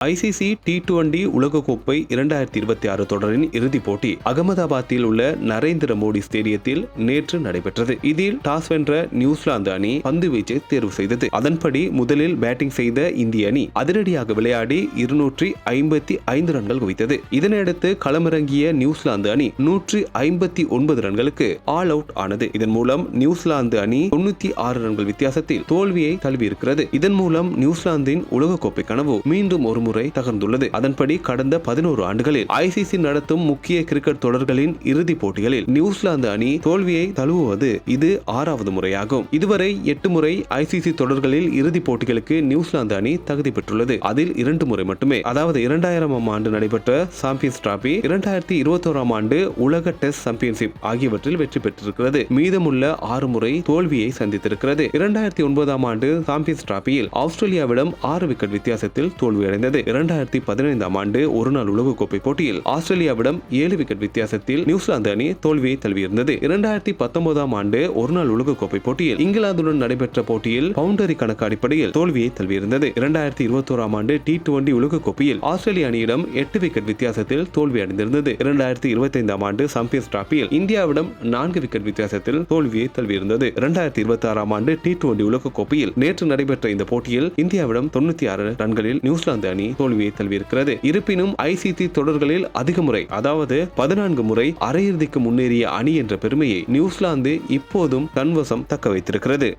ICC T20 உலகக்கோப்பை 2026 தொடரின் இறுதிப் போட்டி அகமதாபாத்தில் உள்ள நரேந்திர மோடி ஸ்டேடியத்தில் நேற்று நடைபெற்றது. இதில் டாஸ் வென்ற நியூசிலாந்து அணி பந்து வீச்சை தேர்வு செய்தது. அதன்படி முதலில் பேட்டிங் செய்த இந்திய அணி அதிரடியாக விளையாடி 255 ரன்கள் குவித்தது. இதனையடுத்து களமிறங்கிய நியூசிலாந்து அணி 159 ரன்களுக்கு ஆல் அவுட் ஆனது. இதன் மூலம் நியூசிலாந்து அணி 96 ரன்கள் வித்தியாசத்தில் தோல்வியை தழுவியிருக்கிறது. இதன் மூலம் நியூசிலாந்தின் உலகக்கோப்பை கனவு மீண்டும் ஒரு முறை தகர்ந்துள்ளது. அதன்படி கடந்த 11 ஆண்டுகளில் ஐசிசி நடத்தும் முக்கிய கிரிக்கெட் தொடர்களின் இறுதிப் போட்டிகளில் நியூசிலாந்து அணி தோல்வியை தழுவுவது இது 6வது முறையாகும். இதுவரை 8 முறை ஐசிசி தொடர்களில் இறுதிப் போட்டிகளுக்கு நியூசிலாந்து அணி தகுதி பெற்றுள்ளது. அதில் 2 முறை மட்டுமே, அதாவது 2000ஆம் ஆண்டு நடைபெற்ற சாம்பியன்ஸ் டிராபி, 2021ஆம் ஆண்டு உலக டெஸ்ட் சாம்பியன்ஷிப் ஆகியவற்றில் வெற்றி பெற்றிருக்கிறது. மீதமுள்ள 6 முறை தோல்வியை சந்தித்திருக்கிறது. 2009ஆம் ஆண்டு சாம்பியன்ஸ் டிராபியில் ஆஸ்திரேலியாவிடம் 6 விக்கெட் வித்தியாசத்தில் தோல்வியடைந்தது. 2015ஆம் ஆண்டு ஒருநாள் உலகக்கோப்பை போட்டியில் ஆஸ்திரேலியாவிடம் 7 விக்கெட் வித்தியாசத்தில் நியூசிலாந்து அணி தோல்வியை தழுவியிருந்தது. 2019ஆம் ஆண்டு ஒருநாள் உலகக்கோப்பை போட்டியில் இங்கிலாந்துடன் நடைபெற்ற போட்டியில் பவுண்டரி கணக்கு அடிப்படையில் தோல்வியை தழுவியிருந்தது. 2021ஆம் ஆண்டு T20 உலகக்கோப்பையில் ஆஸ்திரேலிய அணியிடம் 8 விக்கெட் வித்தியாசத்தில் தோல்வி அடைந்திருந்தது. 2025ஆம் ஆண்டு சாம்பியன்ஸ் டிராபியில் இந்தியாவிடம் 4 விக்கெட் வித்தியாசத்தில் தோல்வியை தழுவியிருந்தது. 2026ஆம் ஆண்டு T20 உலகக்கோப்பையில் நேற்று நடைபெற்ற இந்த போட்டியில் இந்தியாவிடம் 96 ரன்களில் நியூசிலாந்து அணி தோல்வியை தழுவியிருக்கிறது. இருப்பினும் ஐசிசி தொடர்களில் அதிக முறை, அதாவது 14 முறை அரையிறுதிக்கு முன்னேறிய அணி என்ற பெருமையை நியூசிலாந்து இப்போதும் தன்வசம் தக்க வைத்திருக்கிறது.